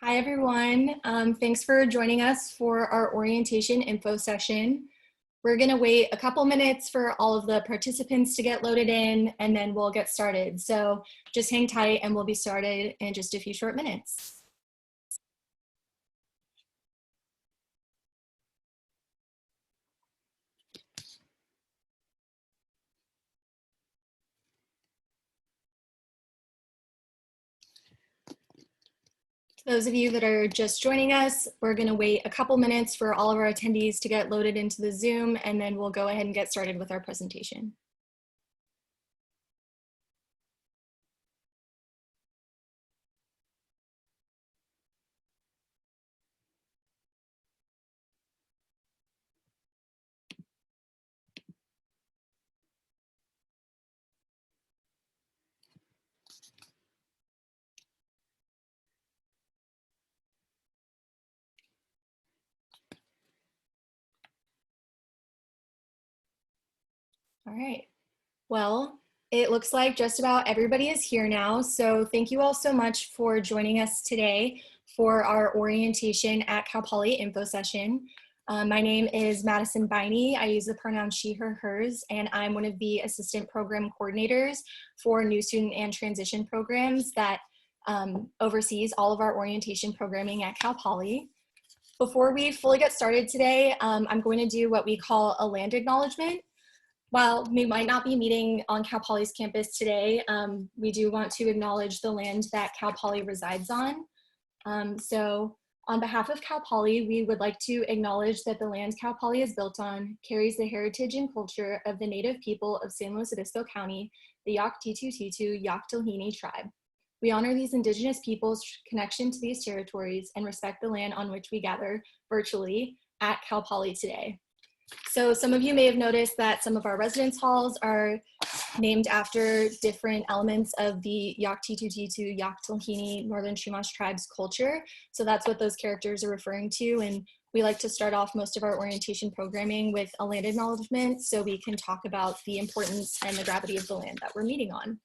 Hi, everyone. Thanks for joining us for our orientation info session. We're going to wait a couple minutes for all of the participants to get loaded in, and then we'll get started. So just hang tight and we'll be started in just a few short minutes. Those of you that are just joining us, we're going to wait a couple minutes for all of our attendees to get loaded into the Zoom, and then we'll go ahead and get started with our presentation. All right. Well, it looks like just about everybody is here now. So thank you all so much for joining us today for our orientation at Cal Poly info session. My name is Madison Biney. I use the pronoun she, her, hers, and I'm one of the assistant program coordinators for new student and transition programs that oversees all of our orientation programming at Cal Poly. Before we fully get started today, I'm going to do what we call a land acknowledgement. While we might not be meeting on Cal Poly's campus today, we do want to acknowledge the land that Cal Poly resides on. So on behalf of Cal Poly, we would like to acknowledge that the land Cal Poly is built on carries the heritage and culture of the native people of San Luis Obispo County, the Yaktitutu Yaktilhini tribe. We honor these indigenous people's connection to these territories and respect the land on which we gather virtually at Cal Poly today. So some of you may have noticed that some of our residence halls are named after different elements of the Yaktitutu Yaktilhini Northern Chumash tribes culture. So that's what those characters are referring to. And we like to start off most of our orientation programming with a land acknowledgement so we can talk about the importance and the gravity of the land that we're meeting on.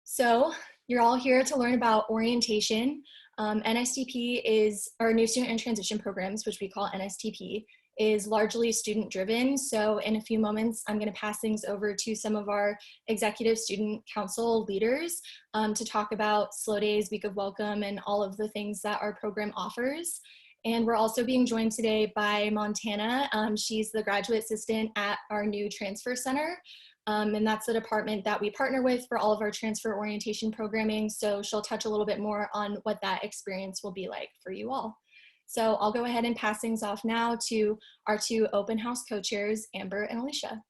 So you're all here to learn about orientation. NSTP is our new student and transition programs, which we call NSTP, is largely student driven. So in a few moments, I'm going to pass things over to some of our executive student council leaders to talk about slow days, week of welcome, and all of the things that our program offers. And we're also being joined today by Montana. She's the graduate assistant at our new transfer center. And that's the department that we partner with for all of our transfer orientation programming. So she'll touch a little bit more on what that experience will be like for you all. So I'll go ahead and pass things off now to our two open house co-chairs, Amber and Alicia.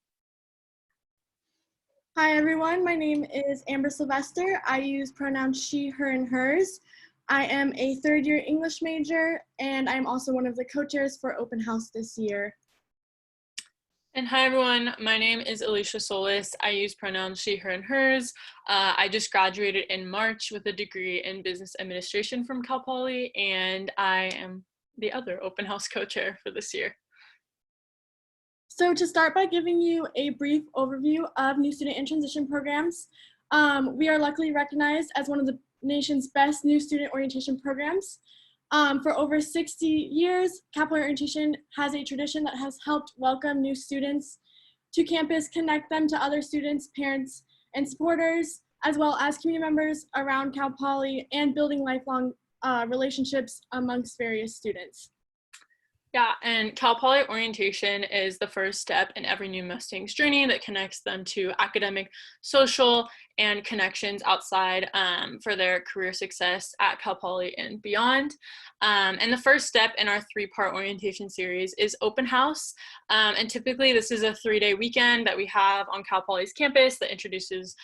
Hi everyone, my name is Amber Sylvester. I use pronouns she, her, and hers. I am a third-year English major, and I'm also one of the co-chairs for open house this year. And hi everyone, my name is Alicia Solis. I use pronouns she, her, and hers. I just graduated in March with a degree in business administration from Cal Poly, and I am the other open house co-chair for this year. So to start by giving you a brief overview of new student and transition programs, we are luckily recognized as one of the nation's best new student orientation programs. For over 60 years, Cal Poly Orientation has a tradition that has helped welcome new students to campus, connect them to other students, parents, and supporters, as well as community members around Cal Poly, and building lifelong relationships amongst various students. Yeah, and Cal Poly orientation is the first step in every new Mustang's journey that connects them to academic, social, and connections outside for their career success at Cal Poly and beyond. And the first step in our three-part orientation series is open house. And typically this is a 3-day weekend that we have on Cal Poly's campus that introduces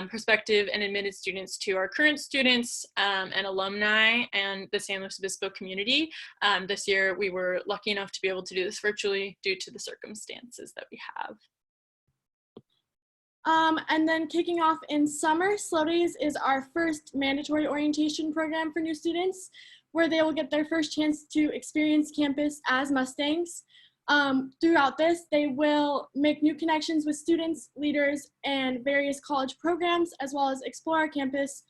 prospective and admitted students to our current students and alumni and the San Luis Obispo community. This year we were lucky enough to be able to do this virtually due to the circumstances that we have. And then kicking off in summer, Slow Days is our first mandatory orientation program for new students, where they will get their first chance to experience campus as Mustangs. Throughout this, they will make new connections with students, leaders, and various college programs, as well as explore our campus,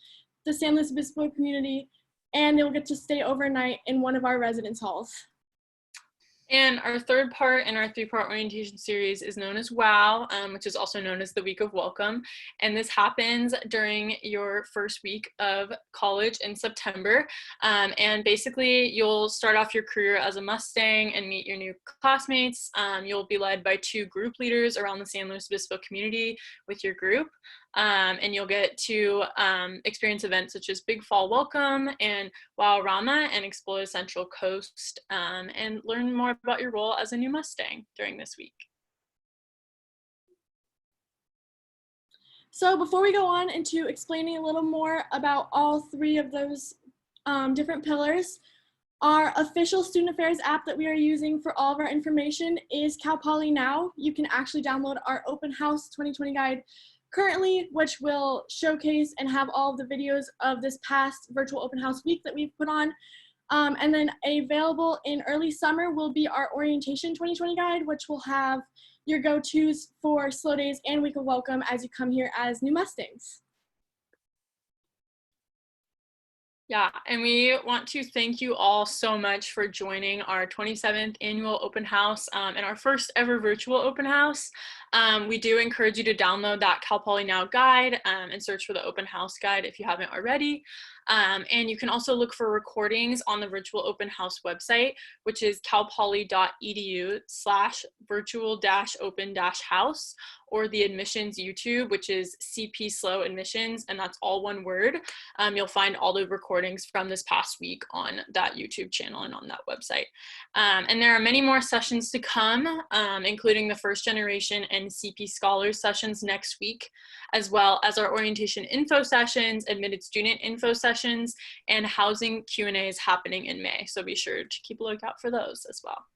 the San Luis Obispo community, and they'll get to stay overnight in one of our residence halls. And our third part in our 3-part orientation series is known as WOW, which is also known as the Week of Welcome. And this happens during your first week of college in September. And basically, you'll start off your career as a Mustang and meet your new classmates. You'll be led by 2 group leaders around the San Luis Obispo community with your group. And you'll get to experience events such as Big Fall Welcome and Wow Rama, and explore the Central Coast, and learn more about your role as a new Mustang during this week. So before we go on into explaining a little more about all 3 of those different pillars, our official student affairs app that we are using for all of our information is Cal Poly Now. You can actually download our Open House 2020 guide currently, which will showcase and have all of the videos of this past virtual open house week that we've put on. And then available in early summer will be our orientation 2020 guide, which will have your go-tos for slow days and week of welcome as you come here as new Mustangs. Yeah, and we want to thank you all so much for joining our 27th annual open house and our first ever virtual open house. We do encourage you to download that Cal Poly Now guide and search for the open house guide if you haven't already. And you can also look for recordings on the virtual open house website, which is calpoly.edu/virtual-open-house, or the admissions YouTube, which is CP Slow Admissions, and that's all one word. You'll find all the recordings from this past week on that YouTube channel and on that website. And there are many more sessions to come, including the first generation and CP Scholars sessions next week, as well as our orientation info sessions, admitted student info sessions, and housing Q&As happening in May. So be sure to keep a lookout for those as well.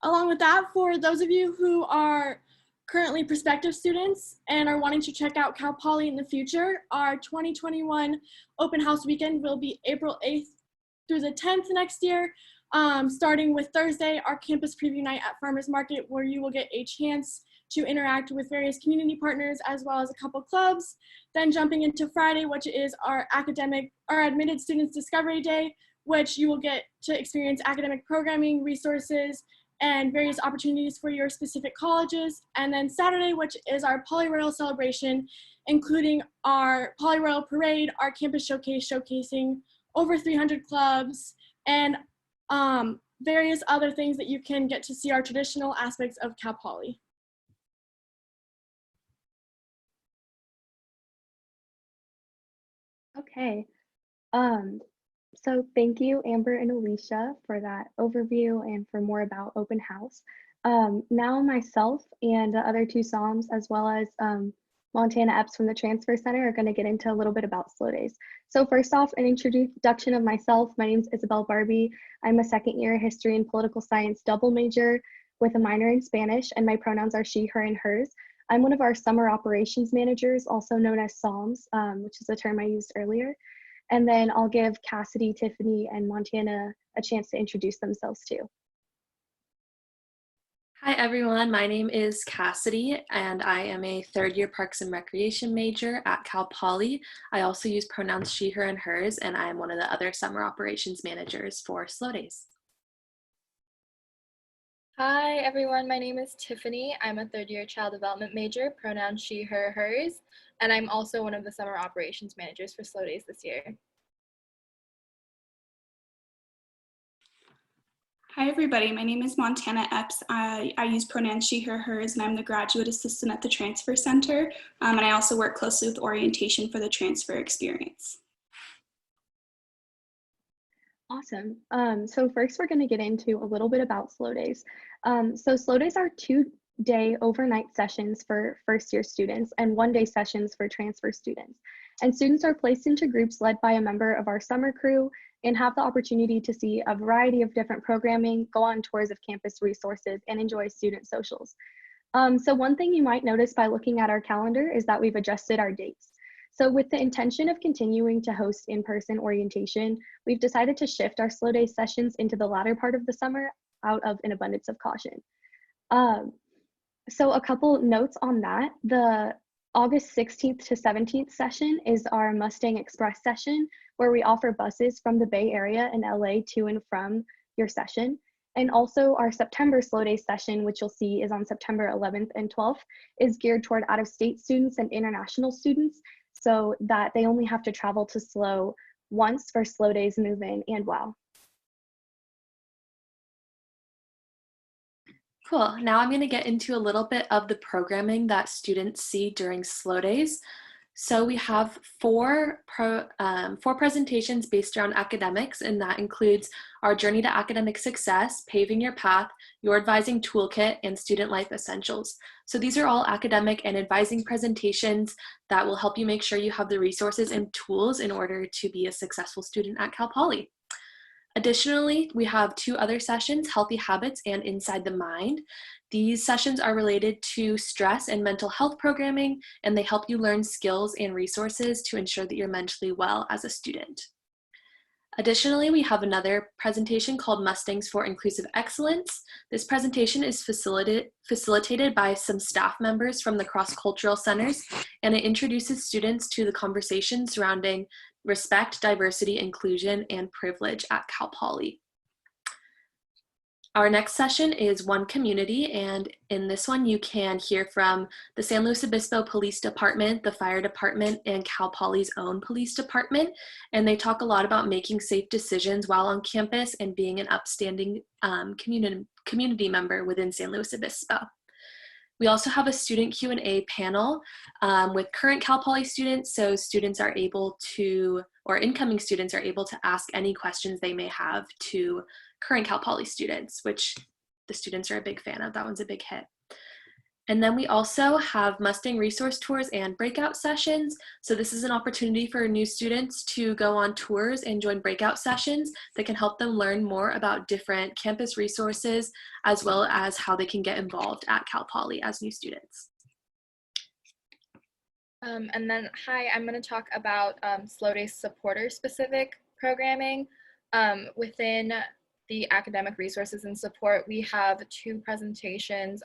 Along with that, for those of you who are currently prospective students and are wanting to check out Cal Poly in the future, our 2021 open house weekend will be April 8th through the 10th next year, starting with Thursday, our campus preview night at Farmers Market, where you will get a chance to interact with various community partners as well as a couple clubs. Then jumping into Friday, which is our admitted students discovery day, which you will get to experience academic programming, resources, and various opportunities for your specific colleges. And then Saturday, which is our Poly-Royal celebration, including our Poly-Royal parade, our campus showcase showcasing over 300 clubs, and various other things that you can get to see our traditional aspects of Cal Poly. Okay, so thank you, Amber and Alicia, for that overview and for more about open house. Now myself and the other 2 Psalms, as well as Montana Epps from the Transfer Center, are going to get into a little bit about slow days. So first off, an introduction of myself. My name is Isabel Barbie. I'm a second-year history and political science double major with a minor in Spanish, and my pronouns are she, her, and hers. I'm one of our summer operations managers, also known as Psalms, which is a term I used earlier. And then I'll give Cassidy, Tiffany, and Montana a chance to introduce themselves too. Hi everyone, my name is Cassidy and I am a 3rd-year Parks and Recreation major at Cal Poly. I also use pronouns she, her, and hers, and I am one of the other summer operations managers for Slow Days. Hi everyone, my name is Tiffany. I'm a 3rd-year child development major, pronouns she, her, hers, and I'm also one of the summer operations managers for Slow Days this year. Hi everybody, my name is Montana Epps. I use pronouns she, her, hers, and I'm the graduate assistant at the Transfer Center, and I also work closely with orientation for the transfer experience. Awesome. So first we're going to get into a little bit about slow days. So slow days are 2-day overnight sessions for first-year students and 1-day sessions for transfer students. And students are placed into groups led by a member of our summer crew and have the opportunity to see a variety of different programming, go on tours of campus resources, and enjoy student socials. So one thing you might notice by looking at our calendar is that we've adjusted our dates. So with the intention of continuing to host in-person orientation, we've decided to shift our slow day sessions into the latter part of the summer out of an abundance of caution. So a couple notes on that. The August 16th to 17th session is our Mustang Express session, where we offer buses from the Bay Area and LA to and from your session. And also our September Slow Day session, which you'll see is on September 11th and 12th, is geared toward out-of-state students and international students, so that they only have to travel to SLO once for Slow Days, Move In, and WOW. Cool. Now I'm going to get into a little bit of the programming that students see during Slow Days. So we have four presentations based around academics, and that includes our Journey to Academic Success, Paving Your Path, Your Advising Toolkit, and Student Life Essentials. So these are all academic and advising presentations that will help you make sure you have the resources and tools in order to be a successful student at Cal Poly. Additionally, we have two other sessions, Healthy Habits and Inside the Mind. These sessions are related to stress and mental health programming, and they help you learn skills and resources to ensure that you're mentally well as a student. Additionally, we have another presentation called Mustangs for Inclusive Excellence. This presentation is facilitated by some staff members from the cross-cultural centers, and it introduces students to the conversation surrounding respect, diversity, inclusion, and privilege at Cal Poly. Our next session is One Community, and in this one you can hear from the San Luis Obispo Police Department, the Fire Department, and Cal Poly's own police department, and they talk a lot about making safe decisions while on campus and being an upstanding community member within San Luis Obispo. We also have a student Q&A panel with current Cal Poly students, so students are able to, or incoming students are able to ask any questions they may have to current Cal Poly students, which the students are a big fan of. That one's a big hit. And then we also have Mustang resource tours and breakout sessions. So this is an opportunity for new students to go on tours and join breakout sessions that can help them learn more about different campus resources, as well as how they can get involved at Cal Poly as new students. And then, hi, I'm going to talk about Slow Day supporter specific programming. Within the academic resources and support, we have two presentations,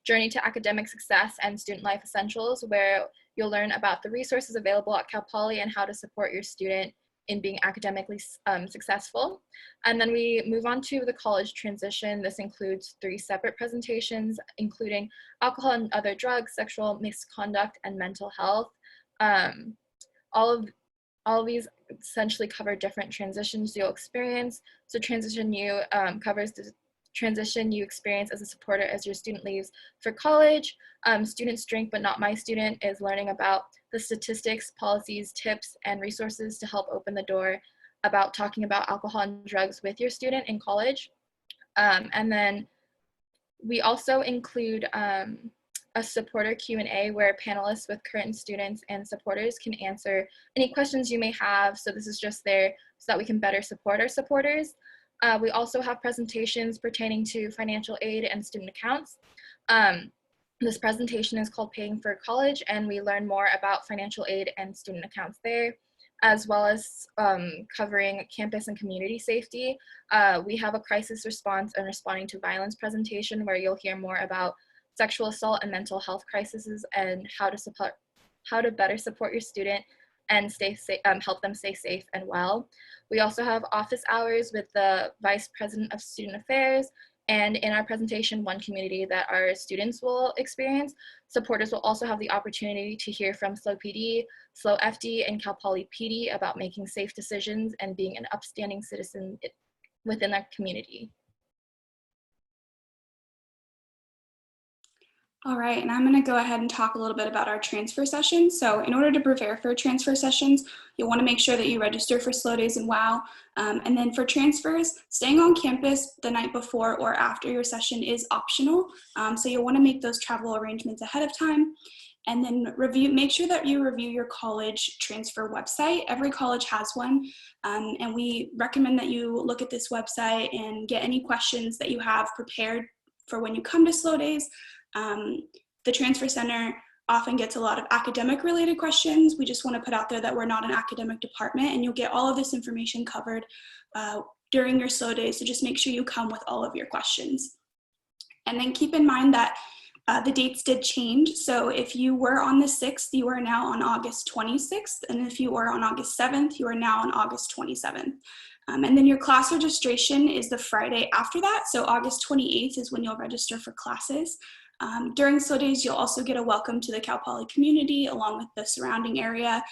Journey to Academic Success and Student Life Essentials, where you'll learn about the resources available at Cal Poly and how to support your student in being academically successful. And then we move on to the college transition. This includes 3 separate presentations, including alcohol and other drugs, sexual misconduct, and mental health. All of these essentially cover different transitions you'll experience. So Transition U covers the transition you experience as a supporter as your student leaves for college. Students Drink But Not My Student is learning about the statistics, policies, tips, and resources to help open the door about talking about alcohol and drugs with your student in college. And then we also include a supporter Q&A where panelists with current students and supporters can answer any questions you may have. So this is just there so that we can better support our supporters. We also have presentations pertaining to financial aid and student accounts. This presentation is called Paying for College, and we learn more about financial aid and student accounts there, as well as covering campus and community safety. We have a crisis response and responding to violence presentation where you'll hear more about sexual assault and mental health crises and how to better support your student and help them stay safe and well. We also have office hours with the Vice President of Student Affairs, and in our presentation, One Community, that our students will experience. Supporters will also have the opportunity to hear from SLO PD, SLO FD, and Cal Poly PD about making safe decisions and being an upstanding citizen within their community. All right, and I'm going to go ahead and talk a little bit about our transfer sessions. So in order to prepare for transfer sessions, you'll want to make sure that you register for Slow Days and WOW. And then for transfers, staying on campus the night before or after your session is optional. So you'll want to make those travel arrangements ahead of time. And then make sure that you review your college transfer website. Every college has one. And we recommend that you look at this website and get any questions that you have prepared for when you come to Slow Days. The Transfer Center often gets a lot of academic related questions. We just want to put out there that we're not an academic department, and you'll get all of this information covered during your Slow Days, so just make sure you come with all of your questions. And then keep in mind that the dates did change. So if you were on the 6th, you are now on August 26th. And if you were on August 7th, you are now on August 27th. And then your class registration is the Friday after that. So August 28th is when you'll register for classes. During slow days, you'll also get a welcome to the Cal Poly community along with the surrounding area.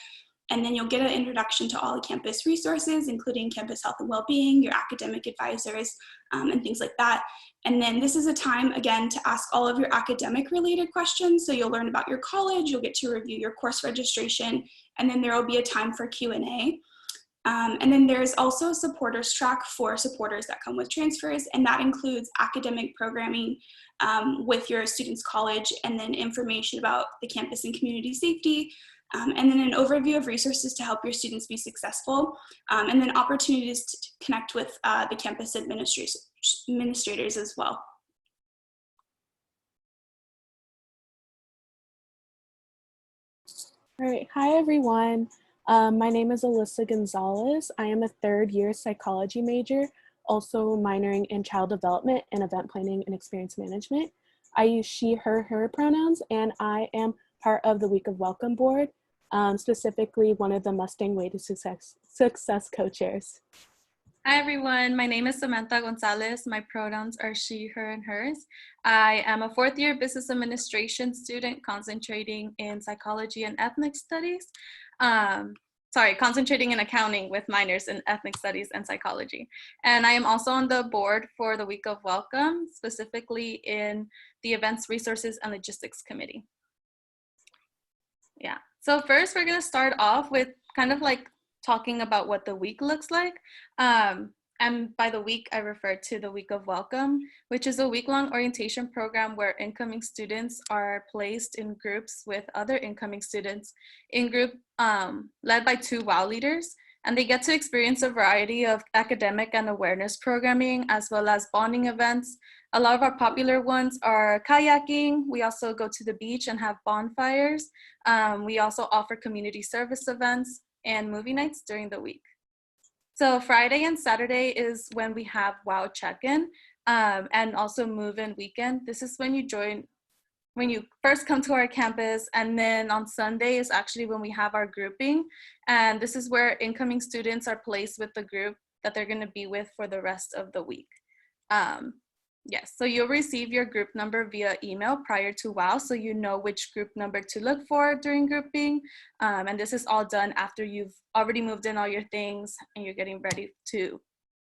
And then you'll get an introduction to all the campus resources, including campus health and well-being, your academic advisors, and things like that. And then this is a time, again, to ask all of your academic related questions. So you'll learn about your college, you'll get to review your course registration, and then there will be a time for Q&A. And then there's also a supporters track for supporters that come with transfers, and that includes academic programming with your student's college, and then information about the campus and community safety, and then an overview of resources to help your students be successful, and then opportunities to connect with the campus administrators as well. All right, hi everyone. My name is Alyssa Gonzalez. I am a third-year psychology major, also minoring in child development and event planning and experience management. I use she, her pronouns, and I am part of the Week of Welcome board, specifically one of the Mustang Way to Success co-chairs. Hi everyone, my name is Samantha Gonzalez. My pronouns are she, her, and hers. I am a fourth-year business administration student concentrating in psychology and ethnic studies. Concentrating in accounting with minors in ethnic studies and psychology. And I am also on the board for the Week of Welcome, specifically in the Events, Resources, and Logistics Committee. Yeah, so first we're gonna start off with kind of like talking about what the week looks like. And by the week, I refer to the Week of Welcome, which is a week-long orientation program where incoming students are placed in groups with other incoming students in group led by 2 WOW leaders. And they get to experience a variety of academic and awareness programming, as well as bonding events. A lot of our popular ones are kayaking. We also go to the beach and have bonfires. We also offer community service events and movie nights during the week. So Friday and Saturday is when we have WOW check-in and also move-in weekend. This is when you first come to our campus, and then on Sunday is actually when we have our grouping. And this is where incoming students are placed with the group that they're gonna be with for the rest of the week. Yes, so you'll receive your group number via email prior to WOW, so you know which group number to look for during grouping. And this is all done after you've already moved in all your things and you're getting ready to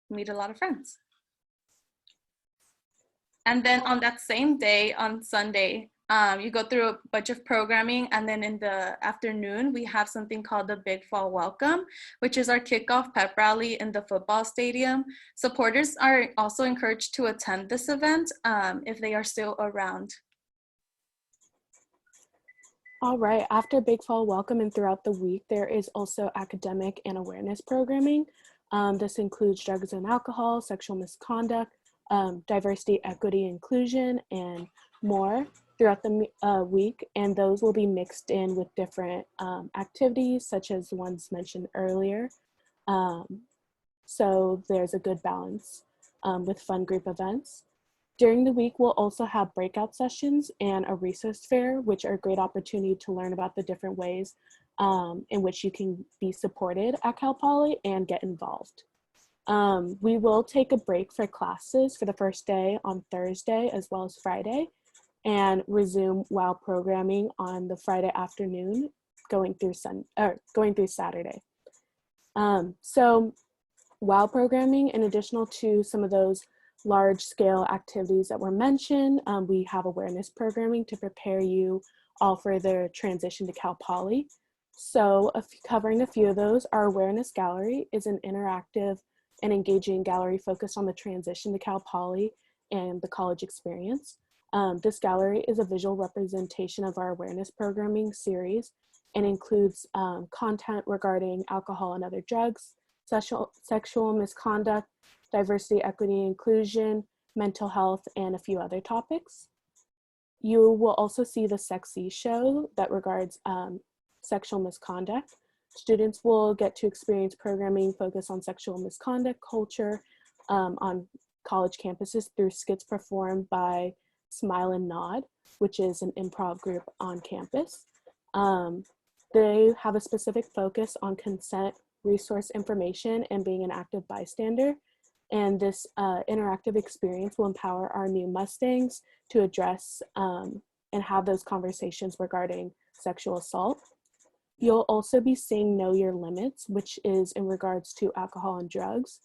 meet a lot of friends. And then on that same day, on Sunday, you go through a bunch of programming, and then in the afternoon, we have something called the Big Fall Welcome, which is our kickoff pep rally in the football stadium. Supporters are also encouraged to attend this event if they are still around. All right, after Big Fall Welcome and throughout the week, there is also academic and awareness programming. This includes drugs and alcohol, sexual misconduct, diversity, equity, inclusion, and more throughout the week, and those will be mixed in with different activities such as the ones mentioned earlier. So there's a good balance with fun group events. During the week, we'll also have breakout sessions and a resource fair, which are a great opportunity to learn about the different ways in which you can be supported at Cal Poly and get involved. We will take a break for classes for the first day on Thursday as well as Friday, and resume WOW programming on the Friday afternoon going through Saturday. So WOW programming, in addition to some of those large scale activities that were mentioned, we have awareness programming to prepare you all for their transition to Cal Poly. So covering a few of those, our awareness gallery is an interactive and engaging gallery focused on the transition to Cal Poly and the college experience. This gallery is a visual representation of our awareness programming series and includes content regarding alcohol and other drugs, sexual misconduct, diversity, equity, inclusion, mental health, and a few other topics. You will also see the Sexy show that regards sexual misconduct. Students will get to experience programming focused on sexual misconduct culture on college campuses through skits performed by Smile and Nod, which is an improv group on campus. They have a specific focus on consent, resource information, and being an active bystander. And this interactive experience will empower our new Mustangs to address and have those conversations regarding sexual assault. You'll also be seeing Know Your Limits, which is in regards to alcohol and drugs.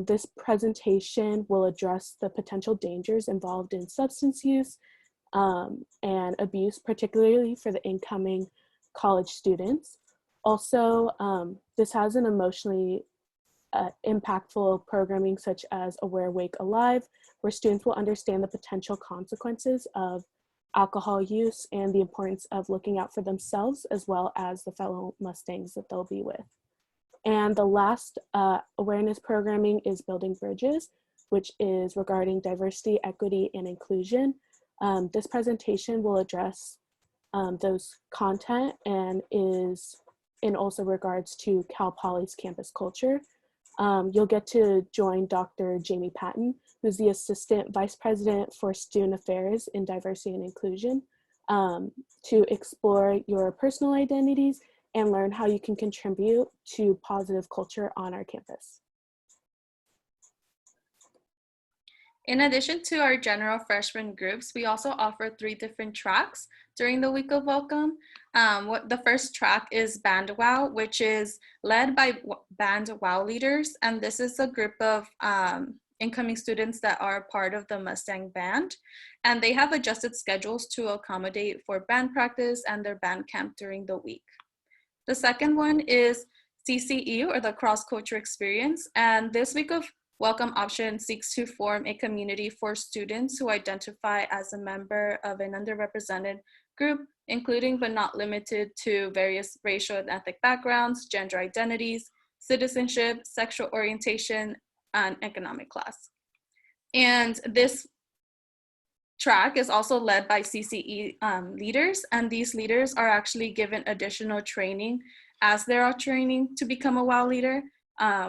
This presentation will address the potential dangers involved in substance use and abuse, particularly for the incoming college students. Also, this has an emotionally impactful programming such as Aware, Wake, Alive, where students will understand the potential consequences of alcohol use and the importance of looking out for themselves as well as the fellow Mustangs that they'll be with. And the last awareness programming is Building Bridges, which is regarding diversity, equity, and inclusion. This presentation will address those content and is in also regards to Cal Poly's campus culture. You'll get to join Dr. Jamie Patton, who's the Assistant Vice President for Student Affairs in Diversity and Inclusion, to explore your personal identities and learn how you can contribute to positive culture on our campus. In addition to our general freshman groups, we also offer 3 different tracks during the week of welcome. The first track is Band Wow, which is led by Band Wow leaders. And this is a group of incoming students that are part of the Mustang Band. And they have adjusted schedules to accommodate for band practice and their band camp during the week. The second one is CCE, or the Cross Culture Experience. And this week of welcome option seeks to form a community for students who identify as a member of an underrepresented group, including but not limited to various racial and ethnic backgrounds, gender identities, citizenship, sexual orientation, and economic class. And this track is also led by CCE leaders, and these leaders are actually given additional training as they are training to become a WOW leader,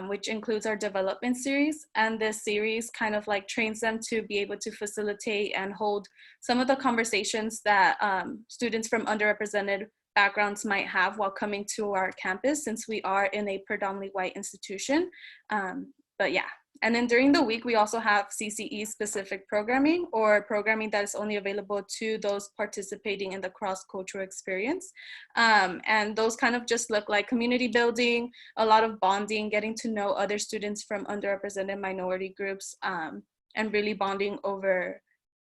which includes our development series. And this series kind of like trains them to be able to facilitate and hold some of the conversations that students from underrepresented backgrounds might have while coming to our campus, since we are in a predominantly white institution. But yeah. And then during the week, we also have CCE specific programming, or programming that is only available to those participating in the cross-cultural experience. And those kind of just look like community building, a lot of bonding, getting to know other students from underrepresented minority groups, and really bonding over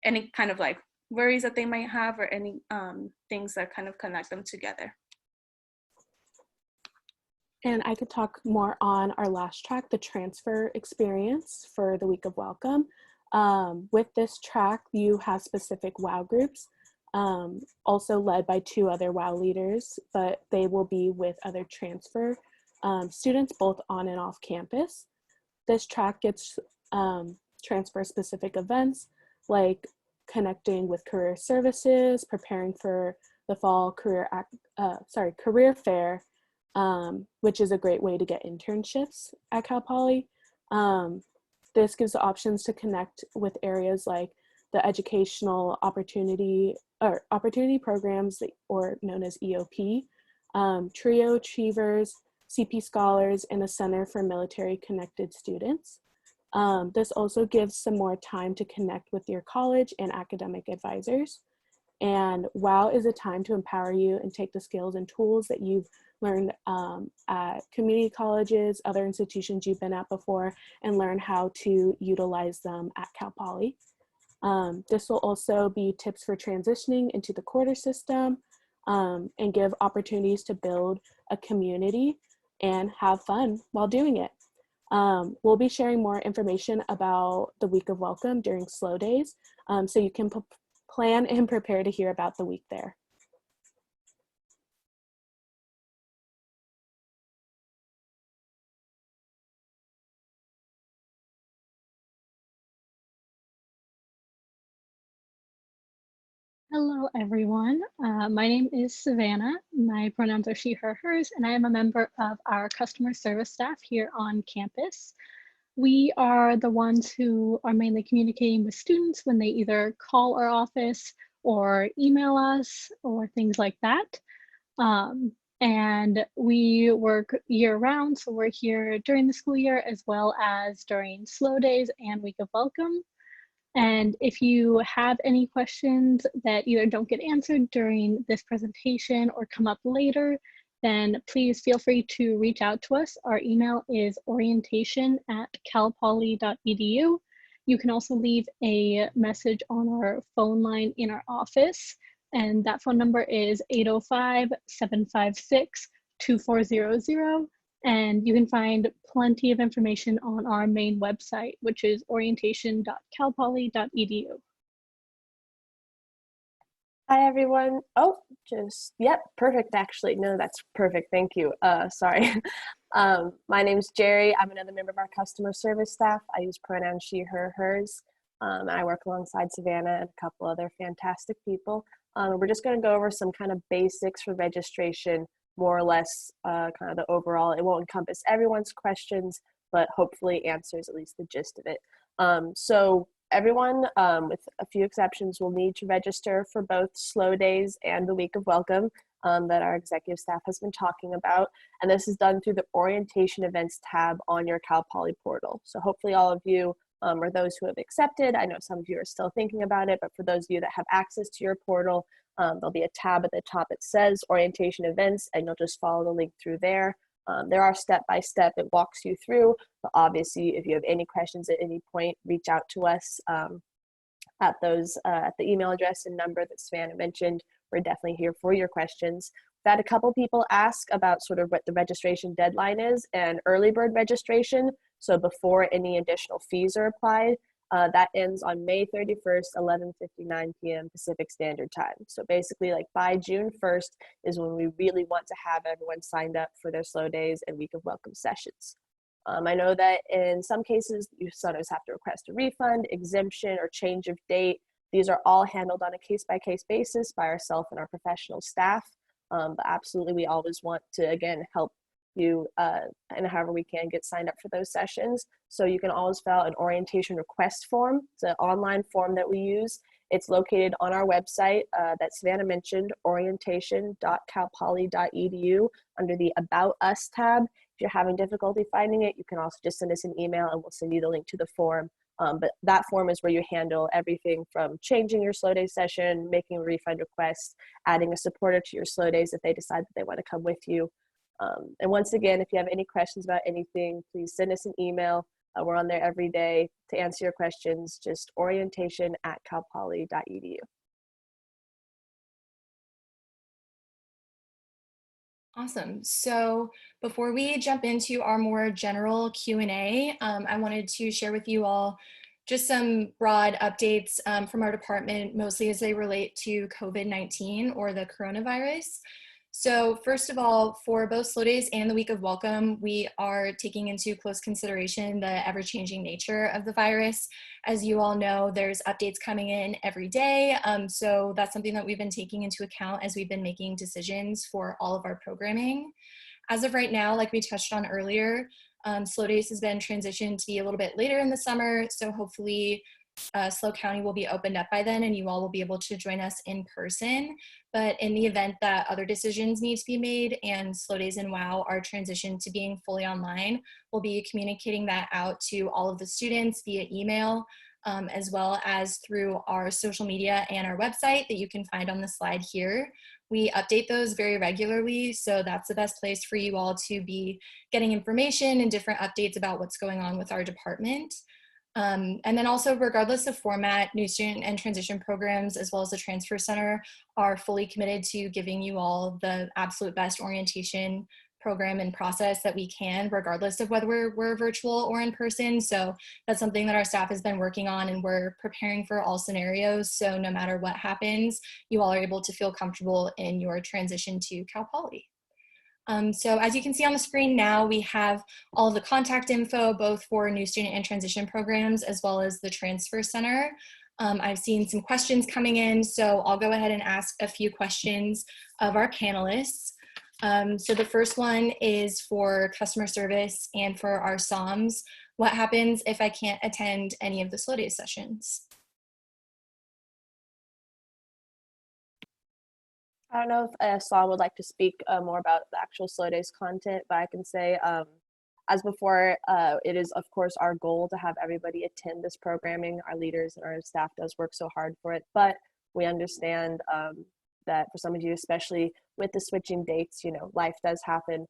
any kind of like worries that they might have, or any things that kind of connect them together. And I could talk more on our last track, the transfer experience for the week of welcome. With this track, you have specific WOW groups, also led by 2 other WOW leaders, but they will be with other transfer students, both on and off campus. This track gets transfer specific events like connecting with career services, preparing for the fall career fair, which is a great way to get internships at Cal Poly. This gives options to connect with areas like the educational opportunity programs, or known as EOP, TRIO Achievers, CP Scholars, and the Center for Military Connected Students. This also gives some more time to connect with your college and academic advisors. And WOW is a time to empower you and take the skills and tools that you've learned at community colleges, other institutions you've been at before, and learn how to utilize them at Cal Poly. This will also be tips for transitioning into the quarter system, and give opportunities to build a community and have fun while doing it. We'll be sharing more information about the week of welcome during slow days, so you can plan and prepare to hear about the week there. Hello, everyone. My name is Savannah. My pronouns are she, her, hers, and I am a member of our customer service staff here on campus. We are the ones who are mainly communicating with students when they either call our office or email us or things like that. And we work year round, so we're here during the school year as well as during slow days and week of welcome. And if you have any questions that either don't get answered during this presentation or come up later, then please feel free to reach out to us. Our email is orientation@calpoly.edu. You can also leave a message on our phone line in our office, and that phone number is 805-756-2400. And you can find plenty of information on our main website, which is orientation.calpoly.edu. Hi, everyone. Oh, yep, perfect, actually. No, that's perfect. Thank you. Sorry. My name's Jerry. I'm another member of our customer service staff. I use pronouns she, her, hers. And I work alongside Savannah and a couple other fantastic people. We're just going to go over some kind of basics for registration, more or less kind of the overall. It won't encompass everyone's questions, but hopefully answers at least the gist of it. So everyone, with a few exceptions, will need to register for both slow days and the week of welcome that our executive staff has been talking about. And this is done through the orientation events tab on your Cal Poly portal. So hopefully all of you or those who have accepted, I know some of you are still thinking about it, but for those of you that have access to your portal, there'll be a tab at the top that says orientation events, and you'll just follow the link through there. There are step-by-step, it walks you through, but obviously if you have any questions at any point, reach out to us at the email address and number that Savannah mentioned. We're definitely here for your questions. We've had a couple people ask about sort of what the registration deadline is and early bird registration. So before any additional fees are applied, that ends on May 31st, 11:59 p.m. Pacific Standard Time. So basically, like by June 1st is when we really want to have everyone signed up for their slow days and week of welcome sessions. I know that in some cases, you sometimes have to request a refund, exemption, or change of date. These are all handled on a case-by-case basis by ourselves and our professional staff. But absolutely, we always want to, again, help you and however we can get signed up for those sessions. So you can always fill out an orientation request form. It's an online form that we use. It's located on our website that Savannah mentioned, orientation.calpoly.edu under the About Us tab. If you're having difficulty finding it, you can also just send us an email and we'll send you the link to the form. But that form is where you handle everything from changing your slow day session, making a refund request, adding a supporter to your slow days if they decide that they want to come with you. And once again, if you have any questions about anything, please send us an email. We're on there every day to answer your questions, just orientation@calpoly.edu. Awesome. So before we jump into our more general Q&A, I wanted to share with you all just some broad updates from our department, mostly as they relate to COVID-19 or the coronavirus. So first of all, for both slow days and the week of welcome, we are taking into close consideration the ever-changing nature of the virus. As you all know, there's updates coming in every day. So that's something that we've been taking into account as we've been making decisions for all of our programming. As of right now, like we touched on earlier, slow days has been transitioned to be a little bit later in the summer. So hopefully SLO County will be opened up by then and you all will be able to join us in person. But in the event that other decisions need to be made and slow days and WOW are transitioned to being fully online, we'll be communicating that out to all of the students via email, as well as through our social media and our website that you can find on the slide here. We update those very regularly, so that's the best place for you all to be getting information and different updates about what's going on with our department. And then also, regardless of format, new student and transition programs, as well as the Transfer Center, are fully committed to giving you all the absolute best orientation program and process that we can, regardless of whether we're virtual or in person. So that's something that our staff has been working on, and we're preparing for all scenarios. So no matter what happens, you all are able to feel comfortable in your transition to Cal Poly. So as you can see on the screen now, we have all of the contact info, both for new student and transition programs, as well as the Transfer Center. I've seen some questions coming in, so I'll go ahead and ask a few questions of our panelists. So the first one is for customer service and for our SOMs. What happens if I can't attend any of the slow days sessions? I don't know if Saul would like to speak more about the actual slow days content, but I can say, as before, it is of course our goal to have everybody attend this programming. Our leaders and our staff does work so hard for it, but we understand that for some of you, especially with the switching dates, you know, life does happen.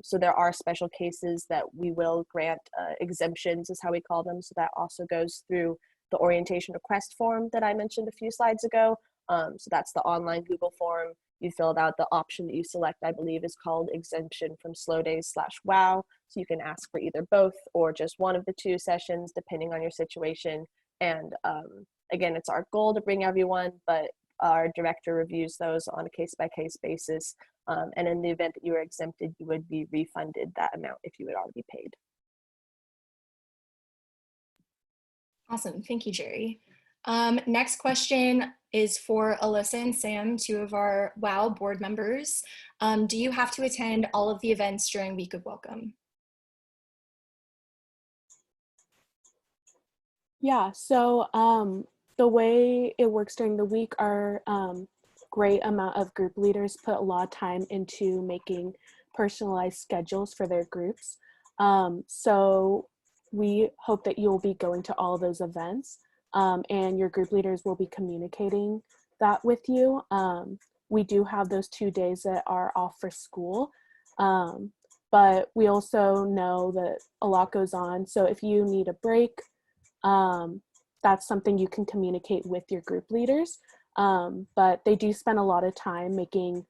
So there are special cases that we will grant exemptions, is how we call them. So that also goes through the orientation request form that I mentioned a few slides ago. So that's the online Google form. You filled out the option that you select, I believe, is called exemption from slow days /WOW. So you can ask for either both or just one of the two sessions, depending on your situation. And again, it's our goal to bring everyone, but our director reviews those on a case-by-case basis. And in the event that you were exempted, you would be refunded that amount if you had already paid. Awesome, thank you, Jerry. Next question is for Alyssa and Sam, two of our WOW board members. Do you have to attend all of the events during Week of Welcome? Yeah, so the way it works during the week, our great amount of group leaders put a lot of time into making personalized schedules for their groups. So we hope that you'll be going to all those events. And your group leaders will be communicating that with you. We do have those 2 days that are off for school, but we also know that a lot goes on. So if you need a break, that's something you can communicate with your group leaders. But they do spend a lot of time making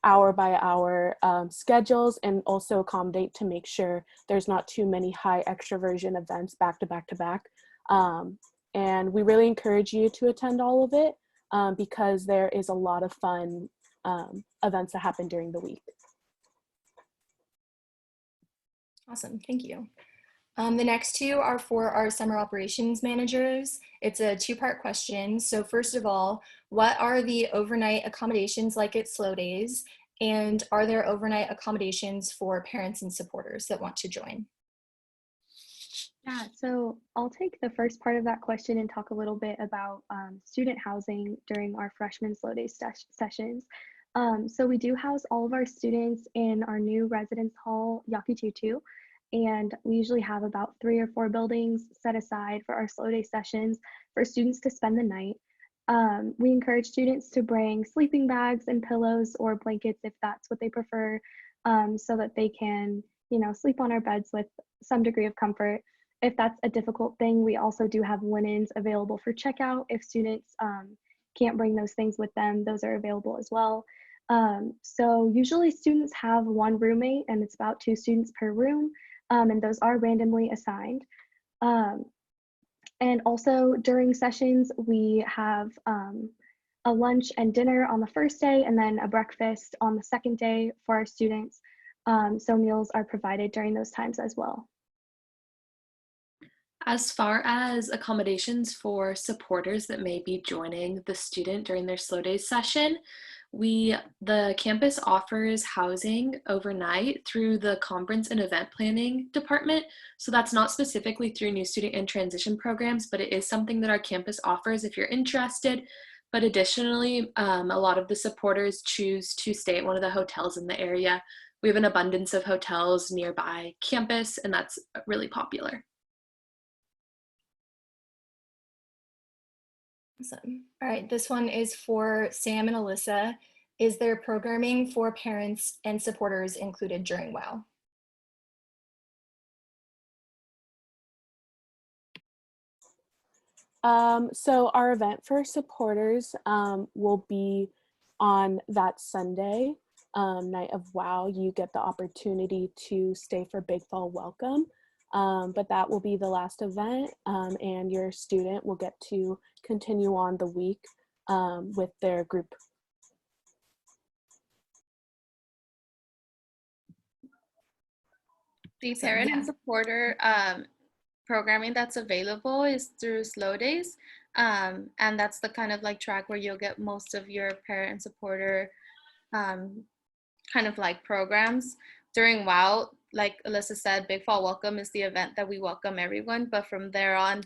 hour by hour schedules and also accommodate to make sure there's not too many high extroversion events back to back to back. And we really encourage you to attend all of it because there is a lot of fun events that happen during the week. Awesome, thank you. The next two are for our summer operations managers. It's a two-part question. So first of all, what are the overnight accommodations like at slow days? And are there overnight accommodations for parents and supporters that want to join? Yeah, so I'll take the first part of that question and talk a little bit about student housing during our freshman slow day sessions. So we do house all of our students in our new residence hall, Yakitutu, and we usually have about 3 or 4 buildings set aside for our slow day sessions for students to spend the night. We encourage students to bring sleeping bags and pillows or blankets if that's what they prefer, so that they can, you know, sleep on our beds with some degree of comfort. If that's a difficult thing, we also do have linens available for checkout. If students can't bring those things with them, those are available as well. So usually students have 1 roommate and it's about 2 students per room, and those are randomly assigned. And also during sessions, we have a lunch and dinner on the first day and then a breakfast on the second day for our students. So meals are provided during those times as well. As far as accommodations for supporters that may be joining the student during their slow days session, the campus offers housing overnight through the conference and event planning department. So that's not specifically through new student and transition programs, but it is something that our campus offers if you're interested. But additionally, a lot of the supporters choose to stay at one of the hotels in the area. We have an abundance of hotels nearby campus, and that's really popular. Awesome. All right, this one is for Sam and Alyssa. Is there programming for parents and supporters included during WOW? So our event for supporters will be on that Sunday night of WOW. You get the opportunity to stay for Big Fall Welcome, but that will be the last event, and your student will get to continue on the week with their group. The parent and supporter programming that's available is through slow days, and that's the kind of like track where you'll get most of your parent and supporter kind of like programs. during WOW, like Alyssa said, Big Fall Welcome is the event that we welcome everyone. But from there on,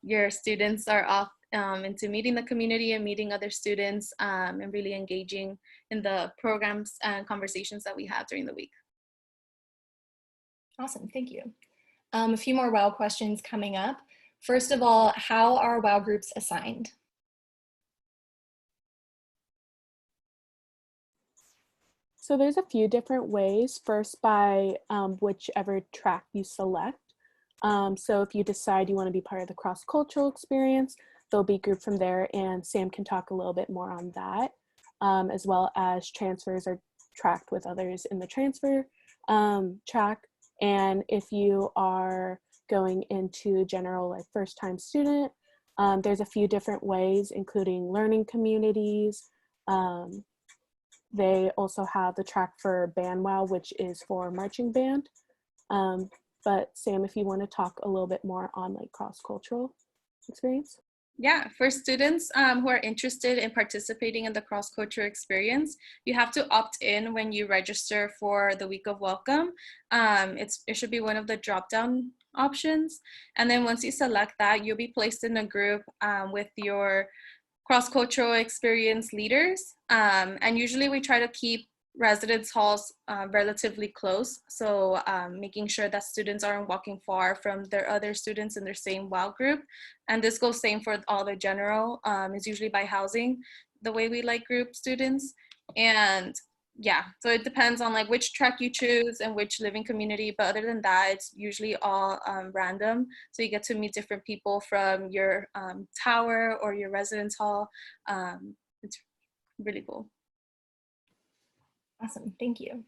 your students are off into meeting the community and meeting other students and really engaging in the programs and conversations that we have during the week. Awesome, thank you. A few more WOW questions coming up. First of all, how are WOW groups assigned? So there's a few different ways. First, by whichever track you select. So if you decide you want to be part of the cross-cultural experience, they'll be grouped from there, and Sam can talk a little bit more on that, as well as transfers are tracked with others in the transfer track. And if you are going into general, like first-time student, there's a few different ways, including learning communities. They also have the track for Band WOW, which is for marching band. But Sam, if you want to talk a little bit more on like cross-cultural experience. Yeah, for students who are interested in participating in the cross-cultural experience, you have to opt in when you register for the week of welcome. It should be one of the drop-down options. And then once you select that, you'll be placed in a group with your cross-cultural experience leaders. And usually we try to keep residence halls relatively close. So making sure that students aren't walking far from their other students in their same WOW group. And this goes same for all the general, is usually by housing, the way we like group students. And yeah, so it depends on like which track you choose and which living community, but other than that, it's usually all random. So you get to meet different people from your tower or your residence hall. It's really cool. Awesome, thank you.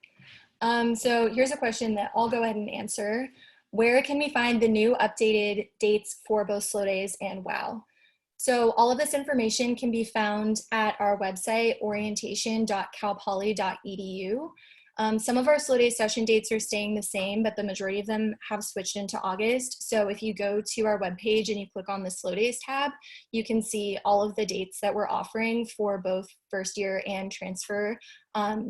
So here's a question that I'll go ahead and answer. Where can we find the new updated dates for both slow days and WOW? So all of this information can be found at our website, orientation.calpoly.edu. Some of our slow day session dates are staying the same, but the majority of them have switched into August. So if you go to our webpage and you click on the slow days tab, you can see all of the dates that we're offering for both first year and transfer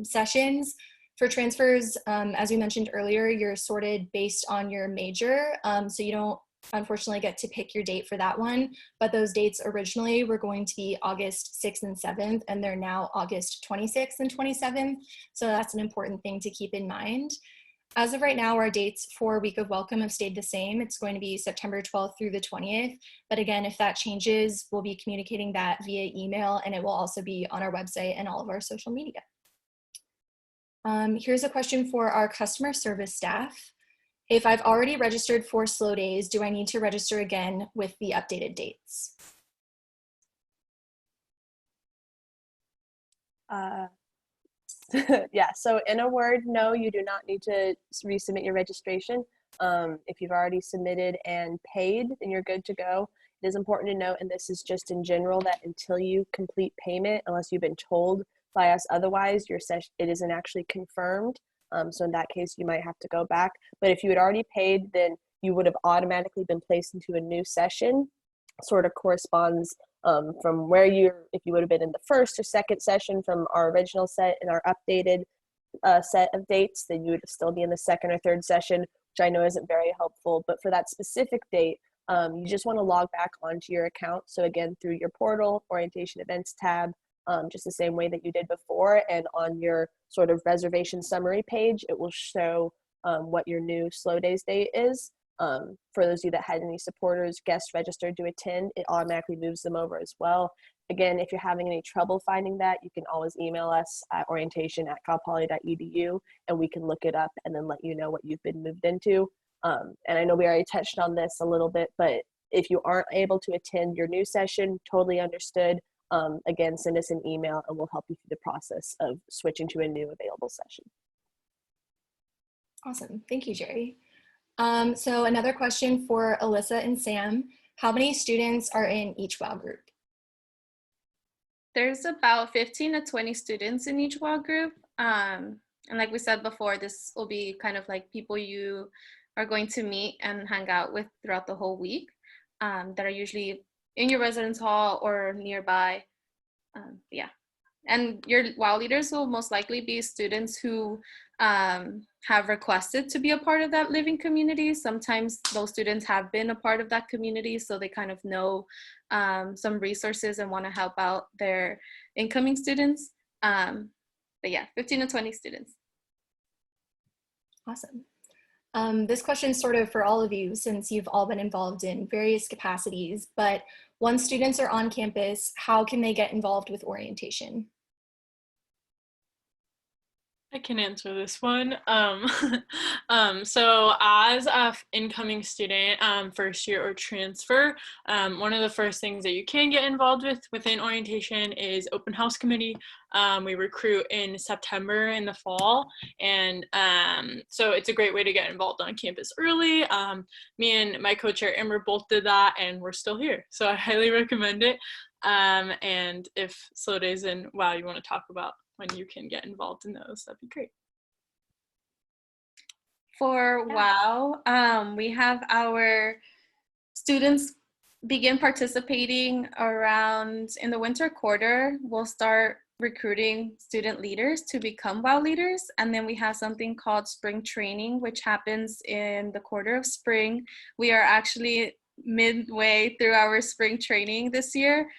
sessions. For transfers, as we mentioned earlier, you're sorted based on your major. So you don't unfortunately get to pick your date for that one, but those dates originally were going to be August 6th and 7th, and they're now August 26th and 27th. So that's an important thing to keep in mind. As of right now, our dates for Week of Welcome have stayed the same. It's going to be September 12th through the 20th. But again, if that changes, we'll be communicating that via email, and it will also be on our website and all of our social media. Here's a question for our customer service staff. If I've already registered for slow days, do I need to register again with the updated dates? Yeah, so in a word, no, you do not need to resubmit your registration. If you've already submitted and paid, then you're good to go. It is important to note, and this is just in general, that until you complete payment, unless you've been told by us otherwise, your session, it isn't actually confirmed. So in that case, you might have to go back. But if you had already paid, then you would have automatically been placed into a new session. Sort of corresponds from where if you would have been in the first or second session from our original set and our updated set of dates, then you would still be in the second or third session, which I know isn't very helpful. But for that specific date, you just want to log back onto your account. So again, through your portal, orientation events tab, just the same way that you did before. And on your sort of reservation summary page, it will show what your new slow days date is. For those of you that had any supporters, guests registered to attend, it automatically moves them over as well. Again, if you're having any trouble finding that, you can always email us at orientation@calpoly.edu, and we can look it up and then let you know what you've been moved into. And I know we already touched on this a little bit, but if you aren't able to attend your new session, totally understood. Again, send us an email and we'll help you through the process of switching to a new available session. Awesome, thank you, Jerry. So another question for Alyssa and Sam. How many students are in each WOW group? There's about 15 to 20 students in each WOW group. And like we said before, this will be kind of like people you are going to meet and hang out with throughout the whole week, that are usually in your residence hall or nearby. Yeah. And your WOW leaders will most likely be students who have requested to be a part of that living community. Sometimes those students have been a part of that community, so they kind of know some resources and want to help out their incoming students. But yeah, 15 to 20 students. Awesome. This question is sort of for all of you since you've all been involved in various capacities, but once students are on campus, how can they get involved with orientation? I can answer this one. So as an incoming student, first year or transfer, one of the first things that you can get involved with within orientation is open house committee. We recruit in September in the fall, and so it's a great way to get involved on campus early. Me and my co-chair Amber both did that, and we're still here, so I highly recommend it. And if Slow Days and WOW you want to talk about when you can get involved in those, that'd be great. For WOW, we have our students begin participating around in the winter quarter. We'll start recruiting student leaders to become WOW leaders. And then we have something called spring training, which happens in the quarter of spring. We are actually midway through our spring training this year,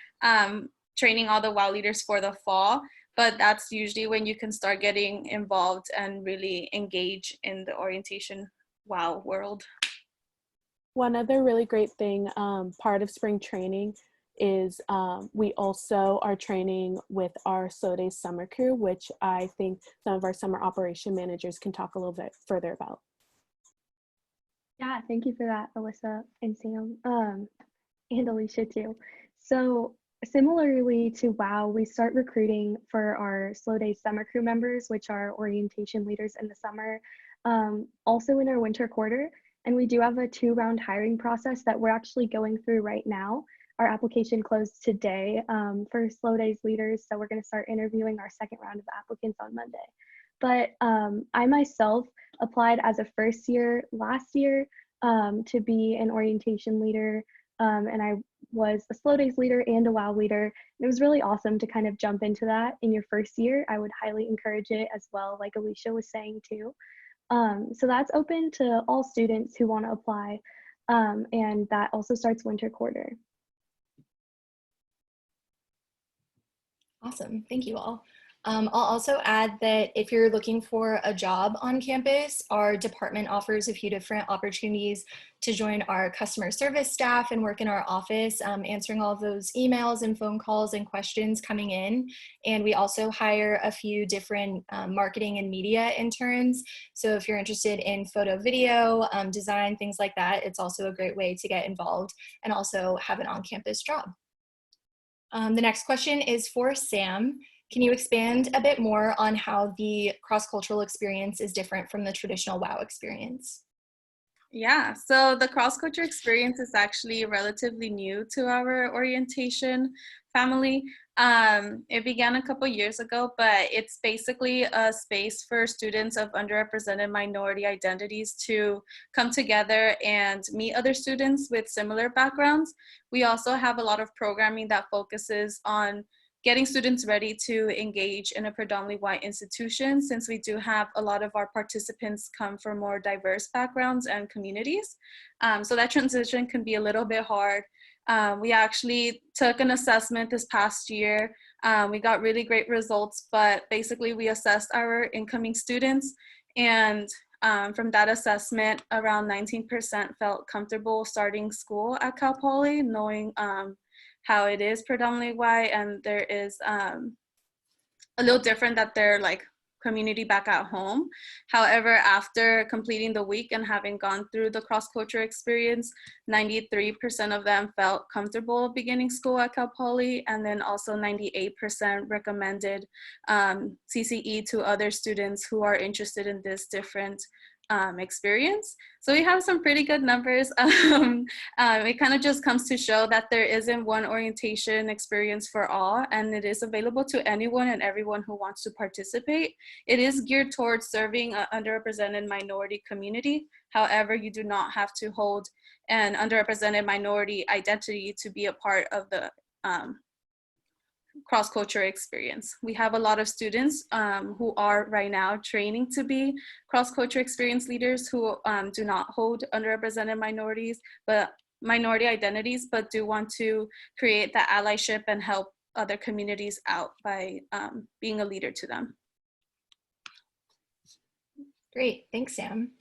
training all the WOW leaders for the fall. But that's usually when you can start getting involved and really engage in the orientation WOW world. One other really great thing, part of spring training is we also are training with our Slow Days summer crew, which I think some of our summer operation managers can talk a little bit further about. Yeah, thank you for that, Alyssa and Sam, and Alicia too. So similarly to WOW, we start recruiting for our Slow Days summer crew members, which are orientation leaders in the summer, also in our winter quarter. And we do have a 2-round hiring process that we're actually going through right now. Our application closed today for Slow Days leaders, so we're going to start interviewing our second round of applicants on Monday. But I myself applied as a first year last year to be an orientation leader, and I was a Slow Days leader and a WOW leader. It was really awesome to kind of jump into that in your first year. I would highly encourage it as well, like Alicia was saying too. So that's open to all students who want to apply, and that also starts winter quarter. Awesome, thank you all. I'll also add that if you're looking for a job on campus, our department offers a few different opportunities to join our customer service staff and work in our office, answering all of those emails and phone calls and questions coming in. And we also hire a few different marketing and media interns. So if you're interested in photo, video, design, things like that, it's also a great way to get involved and also have an on-campus job. The next question is for Sam. Can you expand a bit more on how the cross-cultural experience is different from the traditional WOW experience? Yeah, so the cross-culture experience is actually relatively new to our orientation family. It began a couple years ago, but it's basically a space for students of underrepresented minority identities to come together and meet other students with similar backgrounds. We also have a lot of programming that focuses on getting students ready to engage in a predominantly white institution, since we do have a lot of our participants come from more diverse backgrounds and communities. So that transition can be a little bit hard. We actually took an assessment this past year. We got really great results, but basically we assessed our incoming students, and from that assessment, around 19% felt comfortable starting school at Cal Poly, knowing how it is predominantly white, and there is a little different that they're like community back at home. However, after completing the week and having gone through the cross-culture experience, 93% of them felt comfortable beginning school at Cal Poly, and then also 98% recommended CCE to other students who are interested in this different experience. So we have some pretty good numbers. It kind of just comes to show that there isn't one orientation experience for all, and it is available to anyone and everyone who wants to participate. It is geared towards serving an underrepresented minority community. However, you do not have to hold an underrepresented minority identity to be a part of the cross-culture experience. We have a lot of students who are right now training to be cross-culture experience leaders who do not hold underrepresented minority identities, but do want to create that allyship and help other communities out by being a leader to them. Great, thanks, Sam.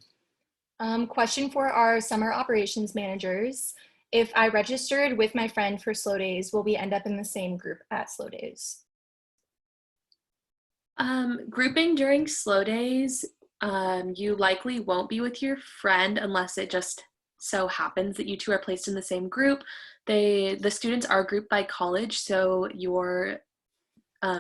Question for our summer operations managers. If I registered with my friend for Slow Days, will we end up in the same group at Slow Days? Grouping during Slow Days, you likely won't be with your friend unless it just so happens that you two are placed in the same group. The students are grouped by college, so your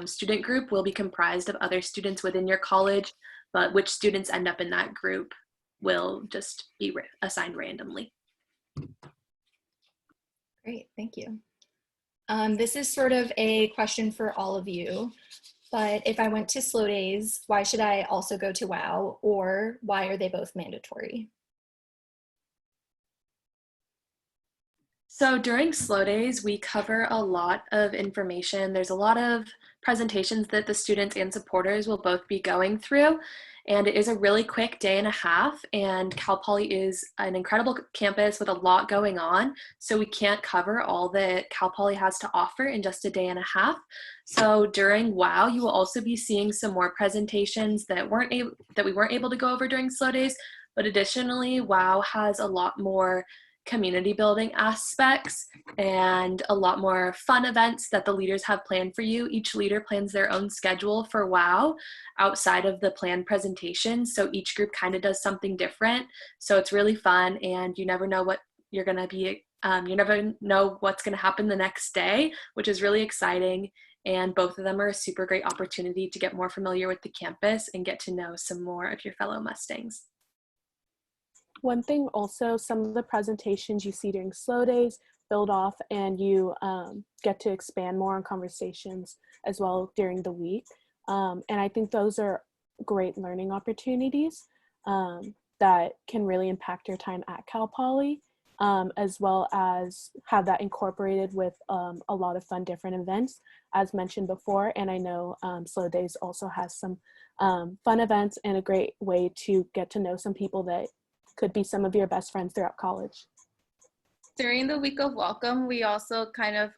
student group will be comprised of other students within your college, but which students end up in that group will just be assigned randomly. Great, thank you. This is sort of a question for all of you, but if I went to Slow Days, why should I also go to WOW, or why are they both mandatory? So during Slow Days, we cover a lot of information. There's a lot of presentations that the students and supporters will both be going through, and it is a really quick day and a half, and Cal Poly is an incredible campus with a lot going on, so we can't cover all that Cal Poly has to offer in just a day and a half. So during WOW, you will also be seeing some more presentations that we weren't able to go over during Slow Days, but additionally, WOW has a lot more community building aspects and a lot more fun events that the leaders have planned for you. Each leader plans their own schedule for WOW outside of the planned presentation, so each group kind of does something different. So it's really fun, and you never know what you're going to be, you never know what's going to happen the next day, which is really exciting. And both of them are a super great opportunity to get more familiar with the campus and get to know some more of your fellow Mustangs. One thing also, some of the presentations you see during Slow Days build off, and you get to expand more on conversations as well during the week. And I think those are great learning opportunities that can really impact your time at Cal Poly, as well as have that incorporated with a lot of fun different events, as mentioned before. And I know Slow Days also has some fun events and a great way to get to know some people that could be some of your best friends throughout college. During the week of welcome, we also kind of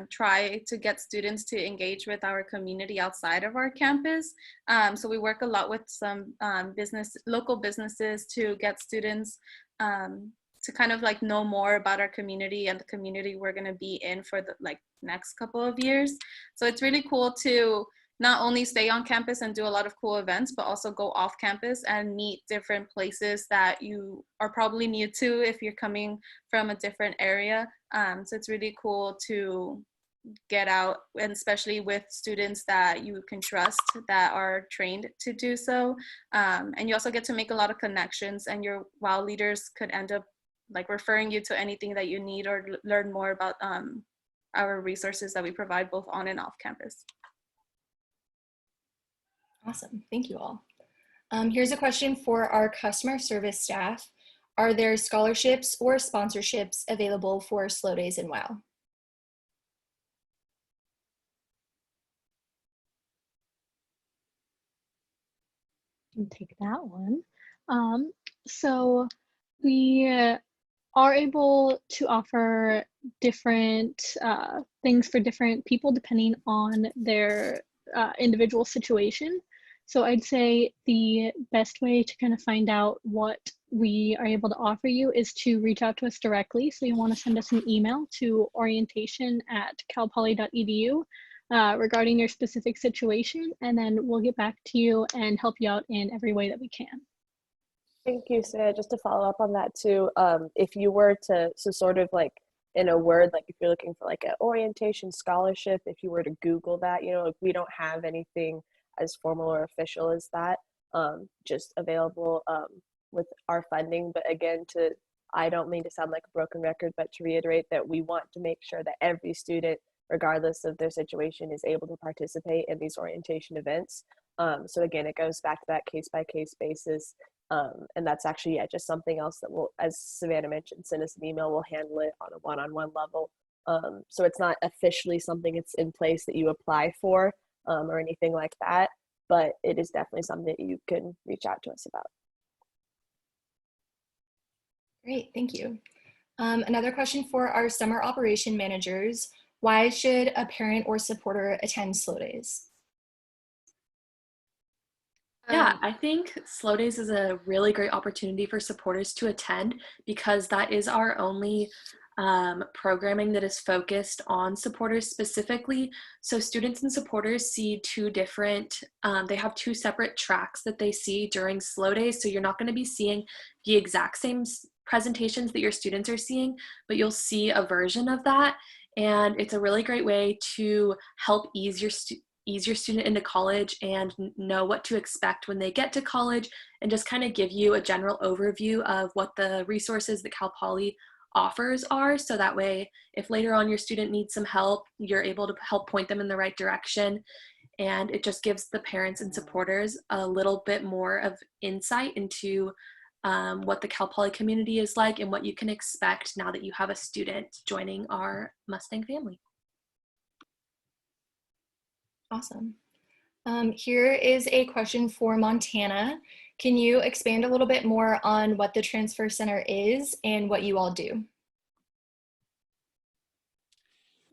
try to get students to engage with our community outside of our campus. So we work a lot with some local businesses to get students to kind of like know more about our community and the community we're going to be in for the next couple of years. So it's really cool to not only stay on campus and do a lot of cool events, but also go off campus and meet different places that you are probably new to if you're coming from a different area. So it's really cool to get out, and especially with students that you can trust that are trained to do so. And you also get to make a lot of connections, and your WOW leaders could end up referring you to anything that you need or learn more about our resources that we provide both on and off campus. Awesome, thank you all. Here's a question for our customer service staff. Are there scholarships or sponsorships available for Slow Days and WOW? I'll take that one. So we are able to offer different things for different people depending on their individual situation. So I'd say the best way to kind of find out what we are able to offer you is to reach out to us directly. So you want to send us an email to orientation@calpoly.edu regarding your specific situation, and then we'll get back to you and help you out in every way that we can. Thank you, Sarah. Just to follow up on that too, if you were to, so sort of like in a word, like if you're looking for like an orientation scholarship, if you were to Google that, we don't have anything as formal or official as that, just available with our funding. But again, I don't mean to sound like a broken record, but to reiterate that we want to make sure that every student, regardless of their situation, is able to participate in these orientation events. So again, it goes back to that case-by-case basis. And that's actually just something else that will, as Savannah mentioned, send us an email. We'll handle it on a one-on-one level. So it's not officially something that's in place that you apply for or anything like that, but it is definitely something that you can reach out to us about. Great, thank you. Another question for our summer operation managers. Why should a parent or supporter attend slow days? Yeah, I think Slow Days is a really great opportunity for supporters to attend because that is our only programming that is focused on supporters specifically. So students and supporters see two different, they have two separate tracks that they see during Slow Days. So you're not going to be seeing the exact same presentations that your students are seeing, but you'll see a version of that. And it's a really great way to help ease your student into college and know what to expect when they get to college, and just kind of give you a general overview of what the resources that Cal Poly offers are, so that way if later on your student needs some help, you're able to help point them in the right direction. And it just gives the parents and supporters a little bit more of insight into what the Cal Poly community is like and what you can expect now that you have a student joining our Mustang family. Awesome. Here is a question for Montana. Can you expand a little bit more on what the Transfer Center is and what you all do?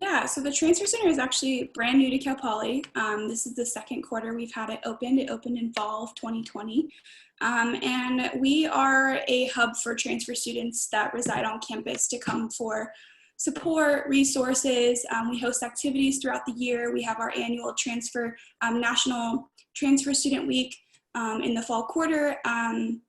Yeah, so the Transfer Center is actually brand new to Cal Poly. This is the second quarter we've had it opened. It opened in fall of 2020. And we are a hub for transfer students that reside on campus to come for support, resources. We host activities throughout the year. We have our annual National Transfer Student Week in the fall quarter. And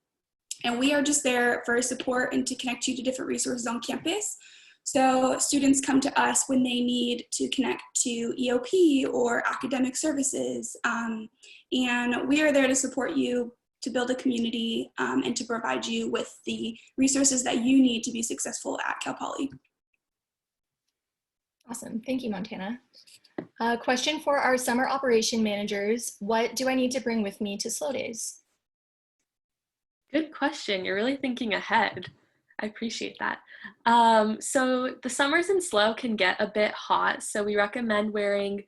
we are just there for support and to connect you to different resources on campus. So students come to us when they need to connect to EOP or academic services. And we are there to support you, to build a community, and to provide you with the resources that you need to be successful at Cal Poly. Awesome, thank you, Montana. Question for our summer operation managers. What do I need to bring with me to Slow Days? Good question, you're really thinking ahead. I appreciate that. So the summers in SLO can get a bit hot, so we recommend wearing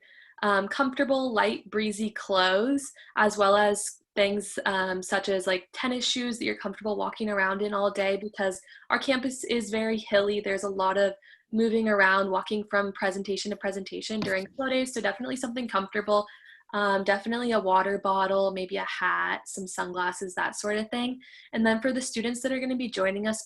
comfortable, light, breezy clothes, as well as things such as like tennis shoes that you're comfortable walking around in all day, because our campus is very hilly. There's a lot of moving around, walking from presentation to presentation during Slow Days, so definitely something comfortable. Definitely a water bottle, maybe a hat, some sunglasses, that sort of thing. And then for the students that are going to be joining us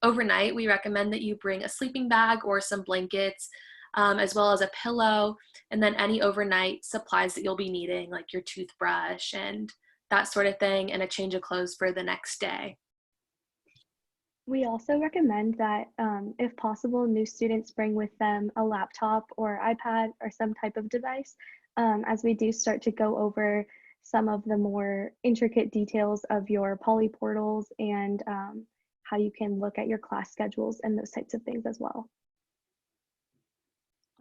overnight, we recommend that you bring a sleeping bag or some blankets, as well as a pillow, and then any overnight supplies that you'll be needing, like your toothbrush and that sort of thing, and a change of clothes for the next day. We also recommend that if possible, new students bring with them a laptop or iPad or some type of device, as we do start to go over some of the more intricate details of your Poly portals and how you can look at your class schedules and those types of things as well.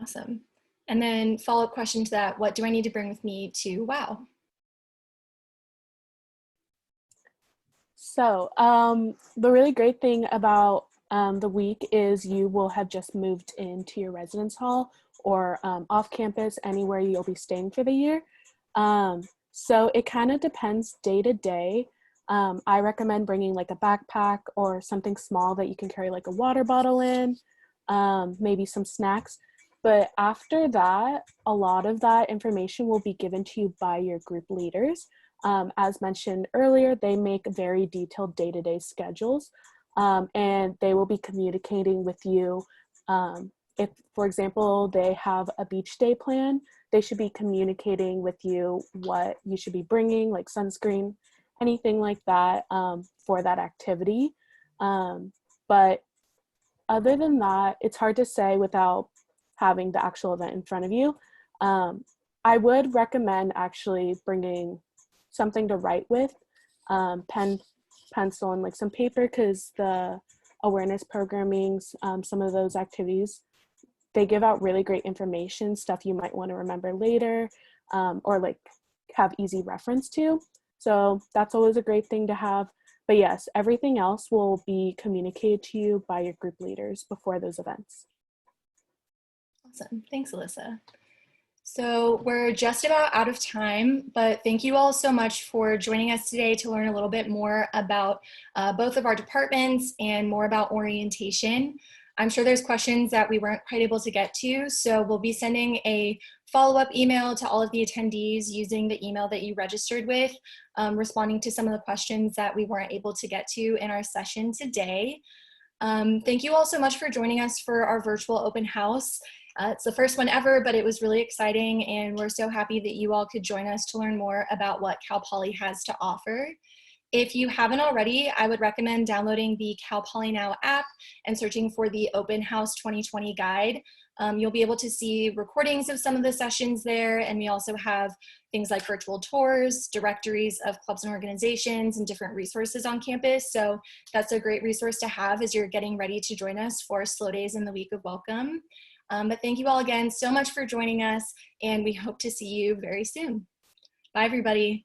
Awesome. And then follow-up question to that, what do I need to bring with me to WOW? So the really great thing about the week is you will have just moved into your residence hall or off campus, anywhere you'll be staying for the year. So it kind of depends day to day. I recommend bringing like a backpack or something small that you can carry like a water bottle in, maybe some snacks. But after that, a lot of that information will be given to you by your group leaders. As mentioned earlier, they make very detailed day-to-day schedules, and they will be communicating with you. If, for example, they have a beach day plan, they should be communicating with you what you should be bringing, like sunscreen, anything like that for that activity. But other than that, it's hard to say without having the actual event in front of you. I would recommend actually bringing something to write with, pen, pencil, and like some paper, because the awareness programmings, some of those activities, they give out really great information, stuff you might want to remember later, or like have easy reference to. So that's always a great thing to have. But yes, everything else will be communicated to you by your group leaders before those events. Awesome. Thanks, Alyssa. So we're just about out of time, but thank you all so much for joining us today to learn a little bit more about both of our departments and more about orientation. I'm sure there's questions that we weren't quite able to get to, so we'll be sending a follow-up email to all of the attendees using the email that you registered with, responding to some of the questions that we weren't able to get to in our session today. Thank you all so much for joining us for our virtual open house. It's the first one ever, but it was really exciting, and we're so happy that you all could join us to learn more about what Cal Poly has to offer. If you haven't already, I would recommend downloading the Cal Poly Now app and searching for the Open House 2020 guide. You'll be able to see recordings of some of the sessions there, and we also have things like virtual tours, directories of clubs and organizations, and different resources on campus. So that's a great resource to have as you're getting ready to join us for Slow Days in the Week of Welcome. But thank you all again so much for joining us, and we hope to see you very soon. Bye, everybody.